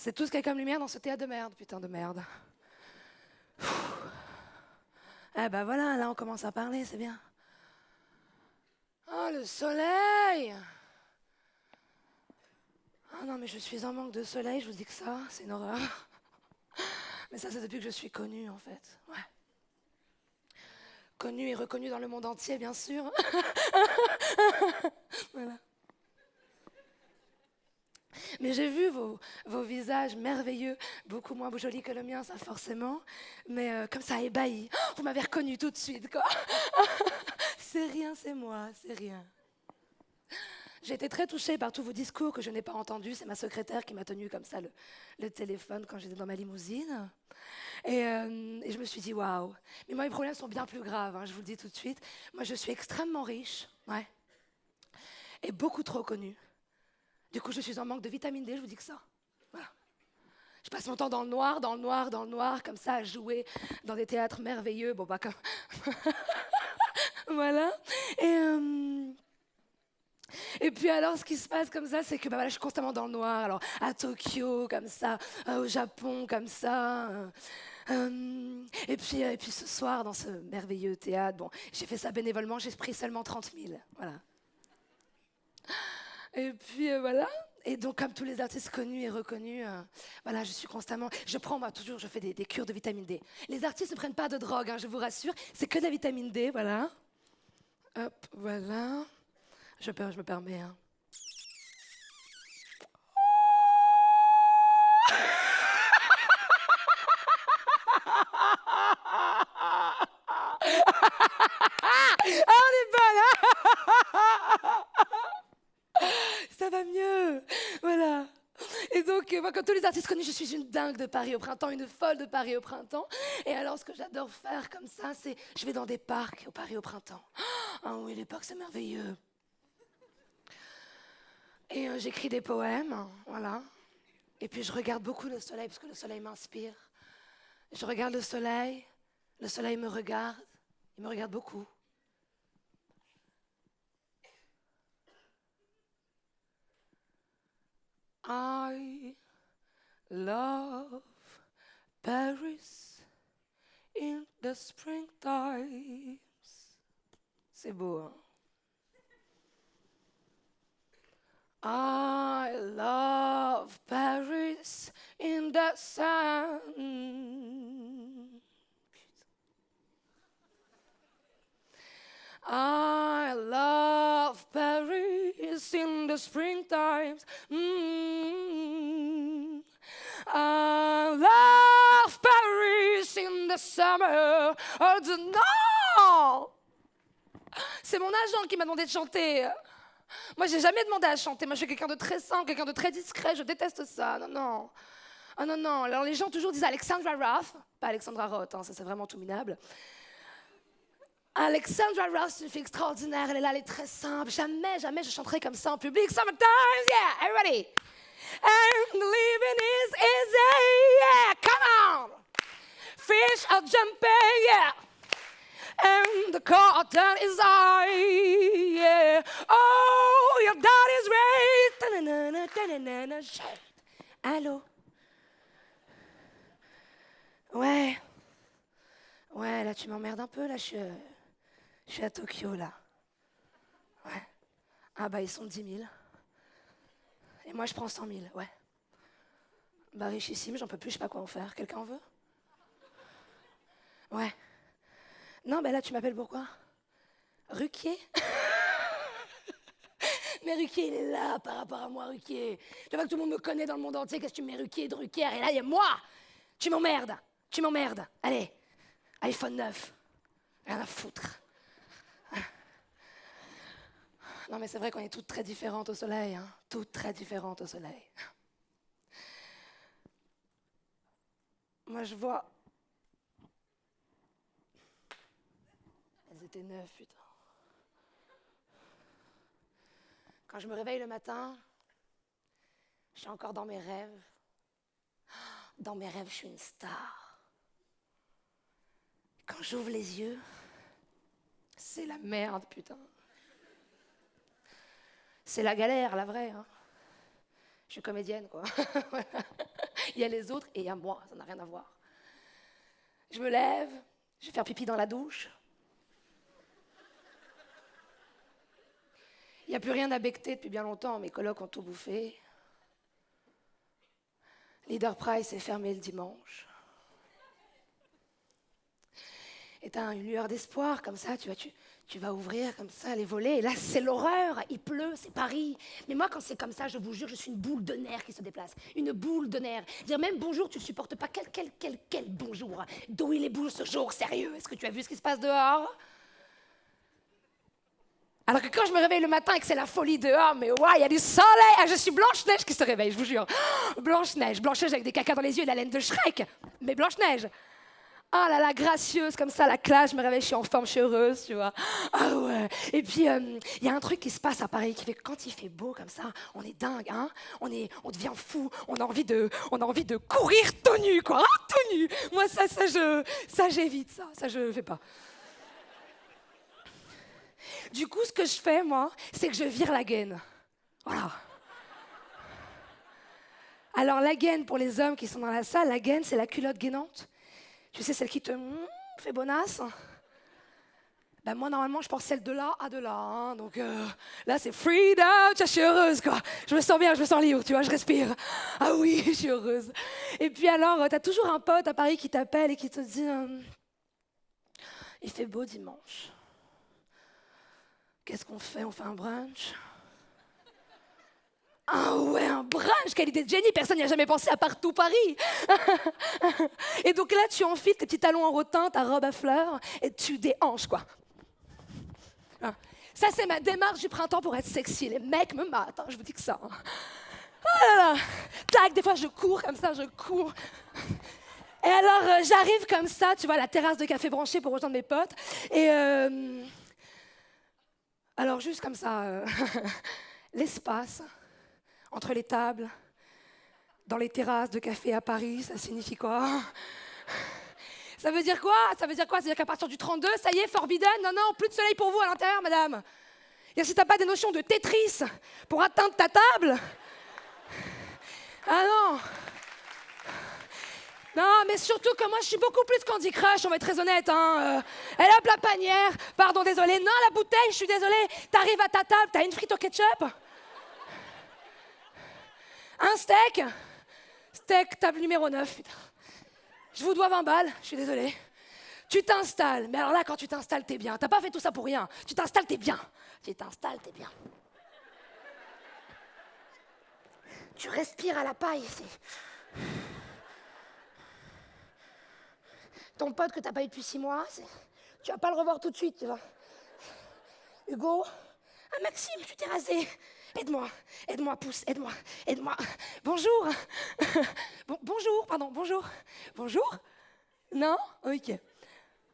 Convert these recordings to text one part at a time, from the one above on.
C'est tout ce qu'il y a comme lumière dans ce théâtre de merde, putain de merde. Eh ben voilà, là on commence à parler, c'est bien. Oh, le soleil! Ah non, mais je suis en manque de soleil, je vous dis que ça, c'est une horreur. Mais ça, c'est depuis que je suis connue, en fait. Ouais. Connue et reconnue dans le monde entier, bien sûr. Voilà. Mais j'ai vu vos visages merveilleux, beaucoup moins jolis que le mien, ça forcément. Mais comme ça, ébahi. Oh, vous m'avez reconnu tout de suite, quoi. C'est rien, c'est moi, c'est rien. J'ai été très touchée par tous vos discours que je n'ai pas entendus. C'est ma secrétaire qui m'a tenu comme ça le téléphone quand j'étais dans ma limousine. Et je me suis dit, waouh. Mais moi, mes problèmes sont bien plus graves, hein, je vous le dis tout de suite. Moi, je suis extrêmement riche, ouais, et beaucoup trop connue. Du coup, je suis en manque de vitamine D, je vous dis que ça. Voilà. Je passe mon temps dans le noir, dans le noir, dans le noir, comme ça, à jouer dans des théâtres merveilleux. Bon, bah, comme... voilà. Et puis alors, ce qui se passe comme ça, c'est que bah, voilà, je suis constamment dans le noir. Alors, à Tokyo, comme ça, au Japon, comme ça. Et puis ce soir, dans ce merveilleux théâtre, bon, j'ai fait ça bénévolement, j'ai pris seulement 30 000. Voilà. Et puis voilà. Et donc, comme tous les artistes connus et reconnus, voilà, je suis constamment... Je prends, moi, toujours, je fais des cures de vitamine D. Les artistes ne prennent pas de drogue, hein, je vous rassure. C'est que de la vitamine D, voilà. Hop, voilà. Je me permets, hein. Ah, on est bonne, hein. Ça va mieux, voilà. Et donc, moi, comme tous les artistes connus, je suis une dingue de Paris au printemps, une folle de Paris au printemps. Et alors, ce que j'adore faire comme ça, c'est je vais dans des parcs au Paris au printemps. Ah oui, les parcs, c'est merveilleux. Et j'écris des poèmes, voilà. Et puis, je regarde beaucoup le soleil, parce que le soleil m'inspire. Je regarde le soleil me regarde, il me regarde beaucoup. I love Paris in the springtime. C'est beau, hein? I love Paris in the sun. I love Paris in the springtime. I love Paris in the summer. Oh non! C'est mon agent qui m'a demandé de chanter. Moi, j'ai jamais demandé à chanter. Moi, je suis quelqu'un de très simple, quelqu'un de très discret. Je déteste ça. Non, non. Ah non, non. Alors, les gens toujours disent Alexandra Roth. Pas Alexandra Roth, hein, ça c'est vraiment tout minable. Alexandra Roth, c'est une fille extraordinaire. Elle est là, elle est très simple. Jamais, jamais je chanterai comme ça en public. Summertime, yeah, everybody. And living is easy, yeah, come on. Fish are jumping, yeah. And the cotton is high, yeah. Oh, your daddy's raised. Allô? Ouais. Ouais, là, tu m'emmerdes un peu, là, je suis à Tokyo, là. Ouais. Ah bah, ils sont 10 000. Et moi, je prends 100 000, ouais. Bah, richissime, j'en peux plus, je sais pas quoi en faire. Quelqu'un en veut? Ouais. Non, bah là, tu m'appelles pourquoi? Ruquier? Mais Ruquier, il est là par rapport à moi, Ruquier. Tu vois que tout le monde me connaît dans le monde entier, qu'est-ce que tu mets Ruquier, Drucker, et là, il y a moi! Tu m'emmerdes! Tu m'emmerdes! Allez, iPhone 9. Rien à foutre. Non, mais c'est vrai qu'on est toutes très différentes au soleil, hein. Toutes très différentes au soleil. Moi, je vois... Elles étaient 9, putain. Quand je me réveille le matin, je suis encore dans mes rêves. Dans mes rêves, je suis une star. Quand j'ouvre les yeux, c'est la merde, putain. C'est la galère, la vraie, hein. Je suis comédienne, quoi. Il y a les autres et il y a moi, ça n'a rien à voir. Je me lève, je vais faire pipi dans la douche. Il n'y a plus rien à becqueter depuis bien longtemps, mes colocs ont tout bouffé. Leader Price est fermé le dimanche. Et t'as une lueur d'espoir comme ça, tu vas ouvrir comme ça les volets, et là c'est l'horreur, il pleut, c'est Paris. Mais moi quand c'est comme ça, je vous jure, je suis une boule de nerfs qui se déplace, une boule de nerfs. Dire même bonjour, tu ne supportes pas, quel bonjour. D'où il est boule ce jour, sérieux, est-ce que tu as vu ce qui se passe dehors? Alors que quand je me réveille le matin et que c'est la folie dehors, mais ouais, il y a du soleil, je suis Blanche-Neige qui se réveille, je vous jure. Blanche-Neige avec des cacas dans les yeux et la laine de Shrek, mais Blanche-Neige. Ah là là, gracieuse comme ça, la classe, je me réveille, je suis en forme, je suis heureuse, tu vois. Ah ouais. Et puis, il y a un truc qui se passe à Paris, qui fait que quand il fait beau comme ça, on est dingue, hein. On devient fou, on a envie de courir tout nu, quoi, hein, tout nu. Moi, ça j'évite, ça je fais pas. Du coup, ce que je fais, moi, c'est que je vire la gaine. Voilà. Alors, la gaine, pour les hommes qui sont dans la salle, la gaine, c'est la culotte gainante. Tu sais, celle qui te fait bonasse. Ben moi, normalement, je porte celle de là à de là. Hein, donc là, c'est freedom. Je suis heureuse, quoi. Je me sens bien, je me sens libre, tu vois, je respire. Ah oui, je suis heureuse. Et puis alors, tu as toujours un pote à Paris qui t'appelle et qui te dit il fait beau dimanche. Qu'est-ce qu'on fait? On fait un brunch? Ah ouais, un brunch, quelle idée de génie, personne n'y a jamais pensé à part tout Paris. Et donc là, tu enfiles tes petits talons en rotin, ta robe à fleurs, et tu déhanches, quoi. Ça, c'est ma démarche du printemps pour être sexy. Les mecs me matent, hein, je vous dis que ça. Hein. Ah là là. Tac, des fois, je cours comme ça, je cours. Et alors, j'arrive comme ça, tu vois, à la terrasse de café branché pour rejoindre mes potes. Et alors, juste comme ça, l'espace entre les tables, dans les terrasses de café à Paris, ça signifie quoi? Ça veut dire quoi? Ça veut dire quoi? Ça veut dire qu'à partir du 32, ça y est, forbidden? Non, non, plus de soleil pour vous à l'intérieur, madame. Et si t'as pas des notions de Tetris pour atteindre ta table? Ah non! Non, mais surtout que moi, je suis beaucoup plus Candy Crush, on va être très honnête. Hein. Elle hop, la panière. Pardon, désolé. Non, la bouteille, je suis désolée. T'arrives à ta table, t'as une frite au ketchup? Un steak? Steak, table numéro 9. Putain. Je vous dois 20 balles, je suis désolée. Tu t'installes. Mais alors là, quand tu t'installes, t'es bien. T'as pas fait tout ça pour rien. Tu t'installes, t'es bien. Tu t'installes, t'es bien. Tu respires à la paille. Ton pote que t'as pas eu depuis 6 mois, tu vas pas le revoir tout de suite, tu vois. Hugo? Ah, Maxime, tu t'es rasé. Aide-moi, pousse, aide-moi. Bonjour. Bonjour, pardon, bonjour. Bonjour? Non? Ok.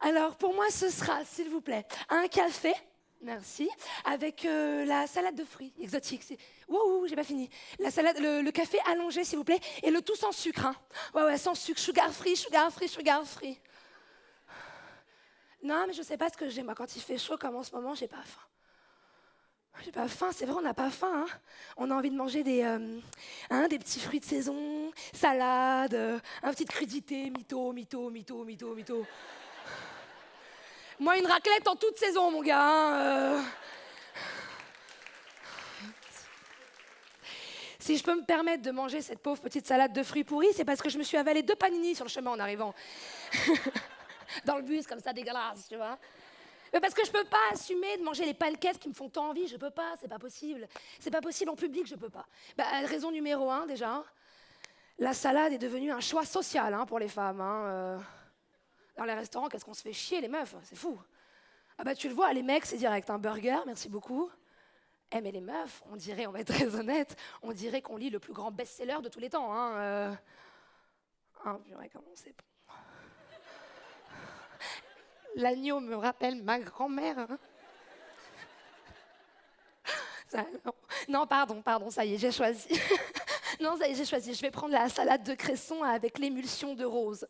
Alors, pour moi, ce sera, s'il vous plaît, un café, merci, avec la salade de fruits exotique. Wow, j'ai pas fini. La salade, le café allongé, s'il vous plaît, et le tout sans sucre. Hein. Ouais, sans sucre, sugar free. Non, mais je sais pas ce que j'ai. Moi, quand il fait chaud comme en ce moment, j'ai pas faim. J'ai pas faim, c'est vrai, on n'a pas faim. Hein. On a envie de manger des petits fruits de saison, salade, un petite crudité, mytho. Moi, une raclette en toute saison, mon gars. Hein, Si je peux me permettre de manger cette pauvre petite salade de fruits pourris, c'est parce que je me suis avalé 2 panini sur le chemin en arrivant. Dans le bus, comme ça, dégueulasse, tu vois. Mais parce que je peux pas assumer de manger les pancakes qui me font tant envie, je peux pas, c'est pas possible. C'est pas possible en public, je peux pas. Raison numéro 1, déjà, la salade est devenue un choix social hein, pour les femmes. Hein, Dans les restaurants, qu'est-ce qu'on se fait chier, les meufs, c'est fou. Ah bah tu le vois, les mecs, c'est direct, un burger, merci beaucoup. Mais les meufs, on va être très honnête, on dirait qu'on lit le plus grand best-seller de tous les temps. Hein, purée, comment c'est bon. L'agneau me rappelle ma grand-mère. Hein. Non, pardon, ça y est, j'ai choisi. Non, ça y est, j'ai choisi. Je vais prendre la salade de cresson avec l'émulsion de rose.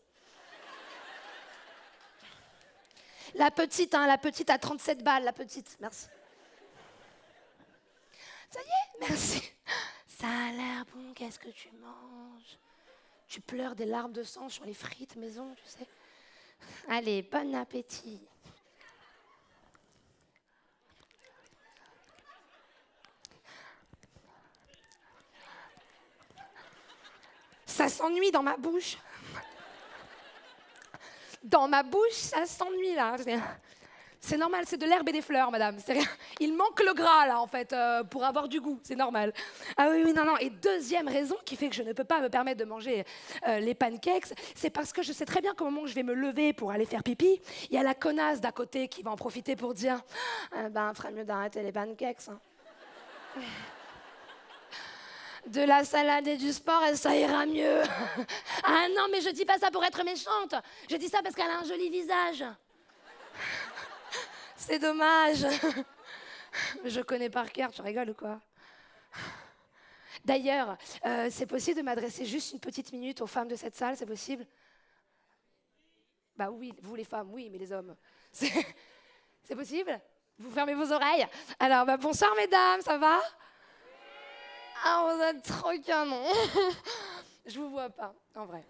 La petite à 37 balles, la petite, merci. Ça y est, merci. Ça a l'air bon, qu'est-ce que tu manges? tu pleures des larmes de sang sur les frites maison, tu sais. Allez, bon appétit. Ça s'ennuie dans ma bouche. Dans ma bouche, ça s'ennuie là. C'est normal, c'est de l'herbe et des fleurs, madame. C'est rien. Il manque le gras là, en fait, pour avoir du goût. C'est normal. Ah oui, oui, non, non. Et deuxième raison qui fait que je ne peux pas me permettre de manger les pancakes, c'est parce que je sais très bien qu'au moment où je vais me lever pour aller faire pipi, il y a la connasse d'à côté qui va en profiter pour dire ben, ferait mieux d'arrêter les pancakes. Hein. De la salade et du sport, et ça ira mieux. Ah non, mais je dis pas ça pour être méchante. Je dis ça parce qu'elle a un joli visage. C'est dommage. Je connais par cœur, tu rigoles ou quoi? D'ailleurs, c'est possible de m'adresser juste une petite minute aux femmes de cette salle, c'est possible? Bah oui, vous les femmes, oui, mais les hommes. C'est possible? Vous fermez vos oreilles. Alors, bah, bonsoir mesdames, ça va? Ah, vous êtes trop canon. Je vous vois pas, en vrai.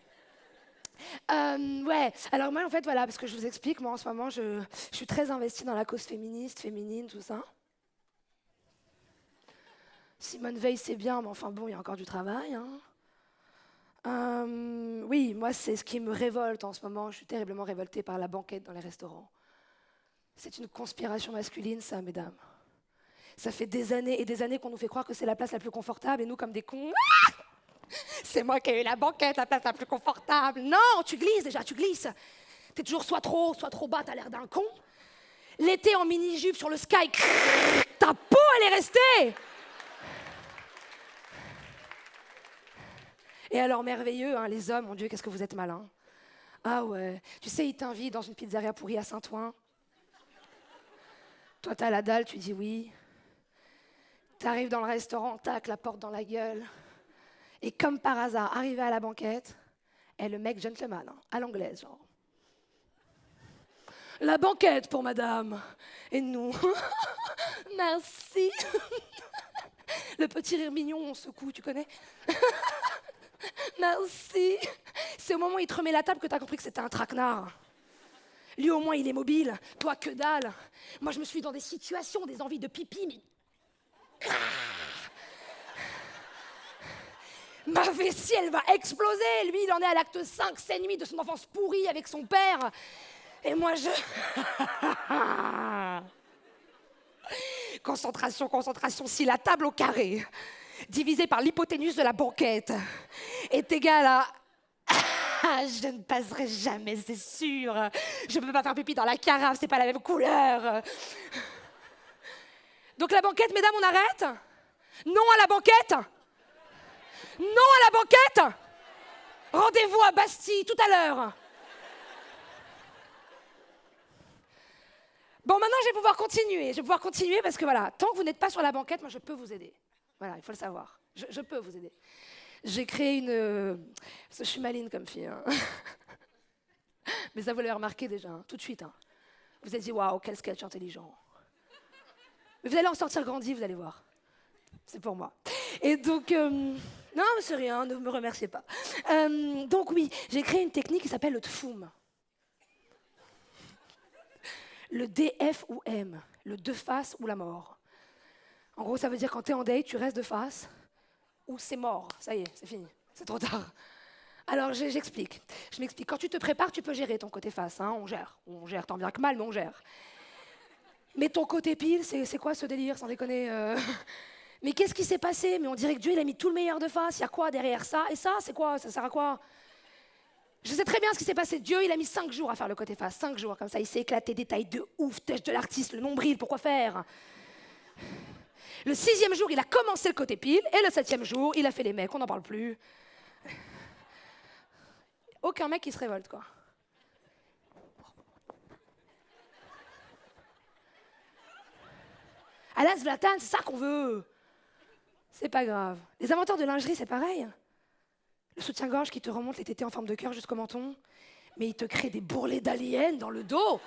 Ouais, alors moi en fait voilà, parce que je vous explique, moi en ce moment je suis très investie dans la cause féministe, féminine, tout ça. Simone Veil c'est bien, mais enfin bon, il y a encore du travail. Hein. Oui, moi c'est ce qui me révolte en ce moment, je suis terriblement révoltée par la banquette dans les restaurants. C'est une conspiration masculine ça, mesdames. Ça fait des années et des années qu'on nous fait croire que c'est la place la plus confortable et nous comme des cons... C'est moi qui ai eu la banquette, la place la plus confortable. Non, tu glisses déjà, tu glisses. T'es toujours soit trop bas, t'as l'air d'un con. L'été en mini-jupe sur le sky, ta peau, elle est restée. Et alors, merveilleux, hein, les hommes, mon Dieu, qu'est-ce que vous êtes malins. Ah ouais, tu sais, ils t'invitent dans une pizzeria pourrie à Saint-Ouen. Toi, t'as la dalle, tu dis oui. T'arrives dans le restaurant, tac, la porte dans la gueule. Et comme par hasard, arrivé à la banquette, est le mec gentleman, hein, à l'anglaise, genre. La banquette pour madame. Et nous, merci. Le petit rire mignon, on secoue, tu connais? Merci. C'est au moment où il te remet la table que t'as compris que c'était un traquenard. Lui, au moins, il est mobile. Toi, que dalle. Moi, je me suis dans des situations, des envies de pipi, mais... Ma vessie, elle va exploser. Lui, il en est à l'acte 5, 7 nuits de son enfance pourrie avec son père. Et moi, je... Concentration, concentration. Si la table au carré, divisée par l'hypoténuse de la banquette, est égale à... Je ne passerai jamais, c'est sûr. Je ne peux pas faire pipi dans la carafe, c'est pas la même couleur. Donc la banquette, mesdames, on arrête? Non à la banquette? Non à la banquette? Rendez-vous à Bastille tout à l'heure. Bon, maintenant, je vais pouvoir continuer. Je vais pouvoir continuer parce que voilà, tant que vous n'êtes pas sur la banquette, moi, je peux vous aider. Voilà, il faut le savoir. Je peux vous aider. J'ai créé une... Parce que je suis maligne comme fille. Hein. Mais ça, vous l'avez remarqué déjà, hein, tout de suite. Hein. Vous vous êtes dit, waouh, quel sketch intelligent. Mais vous allez en sortir grandi, vous allez voir. C'est pour moi. Et donc... Non, mais c'est rien, ne me remerciez pas. Donc oui, j'ai créé une technique qui s'appelle le tfoum. Le DF ou M, le de face ou la mort. En gros, ça veut dire quand t'es en date, tu restes de face, ou c'est mort, ça y est, c'est fini, c'est trop tard. Alors j'explique, je m'explique. Quand tu te prépares, tu peux gérer ton côté face, hein, on gère tant bien que mal, mais on gère. Mais ton côté pile, c'est quoi ce délire, sans déconner Mais qu'est-ce qui s'est passé? Mais on dirait que Dieu, il a mis tout le meilleur de face. Il y a quoi derrière ça? Et ça, c'est quoi? Ça sert à quoi? Je sais très bien ce qui s'est passé. Dieu, il a mis 5 jours à faire le côté face. 5 jours, comme ça. Il s'est éclaté, détail de ouf, têche de l'artiste, le nombril, pourquoi faire? Le 6e jour, il a commencé le côté pile. Et le 7e jour, il a fait les mecs. On n'en parle plus. Aucun mec qui se révolte, quoi. Alas, Zlatan, c'est ça qu'on veut. C'est pas grave. Les inventeurs de lingerie, c'est pareil. Le soutien-gorge qui te remonte les tétés en forme de cœur jusqu'au menton, mais il te crée des bourrelets d'aliens dans le dos.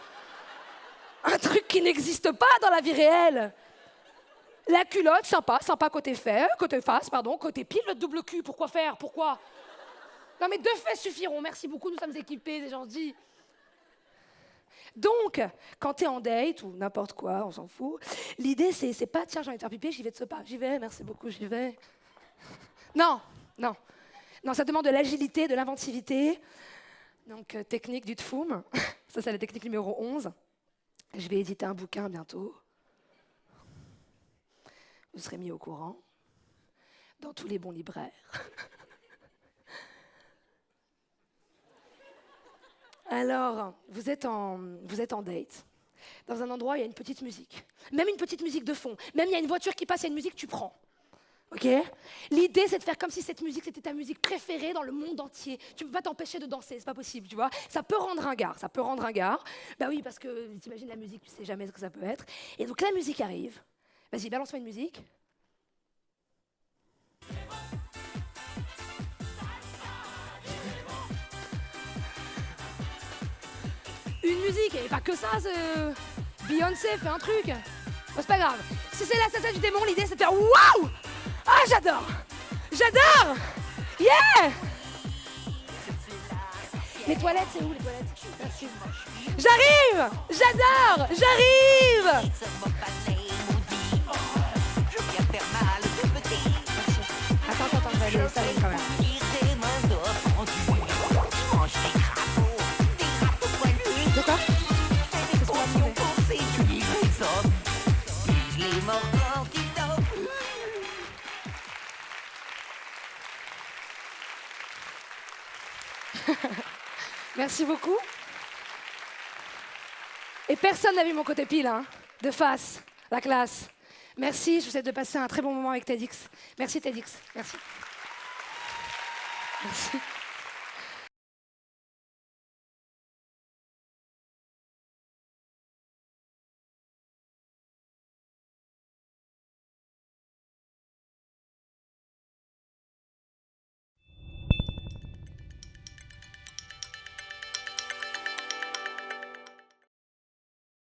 Un truc qui n'existe pas dans la vie réelle. La culotte, sympa côté face, côté pile, le double cul, pourquoi faire? Pourquoi? Non mais 2 faits suffiront, merci beaucoup, nous sommes équipés, c'est gentil. Donc, quand t'es en date ou n'importe quoi, on s'en fout, l'idée c'est pas tiens j'ai envie de faire pipi, j'y vais de ce pas, j'y vais, merci beaucoup, j'y vais. Non, non. Non, ça demande de l'agilité, de l'inventivité. Donc, technique du tfoum. Ça, c'est la technique numéro 11. Je vais éditer un bouquin bientôt. Vous serez mis au courant dans tous les bons libraires. Alors, vous êtes en date. Dans un endroit, il y a une petite musique. Même une petite musique de fond. Même il y a une voiture qui passe, il y a une musique, tu prends. Ok. L'idée, c'est de faire comme si cette musique, c'était ta musique préférée dans le monde entier. Tu ne peux pas t'empêcher de danser, c'est pas possible, tu vois. Ça peut rendre ringard, ça peut rendre ringard. Bah oui, parce que t'imagines la musique, tu sais jamais ce que ça peut être. Et donc la musique arrive. Vas-y, balance-moi une musique. Une musique, et pas que ça, Beyoncé fait un truc. Bon, c'est pas grave. Si c'est la salsa du démon, l'idée, c'est de faire waouh! Ah, j'adore! J'adore! Yeah! Les toilettes, c'est où les toilettes? Merci. J'arrive! J'adore! J'arrive! Merci. Attends, je vais aller ça quand même. De quoi? C'est ce qu'on va demander. Merci beaucoup. Et personne n'a vu mon côté pile, hein, de face, la classe. Merci, je vous souhaite de passer un très bon moment avec TEDx. Merci TEDx, merci. Merci.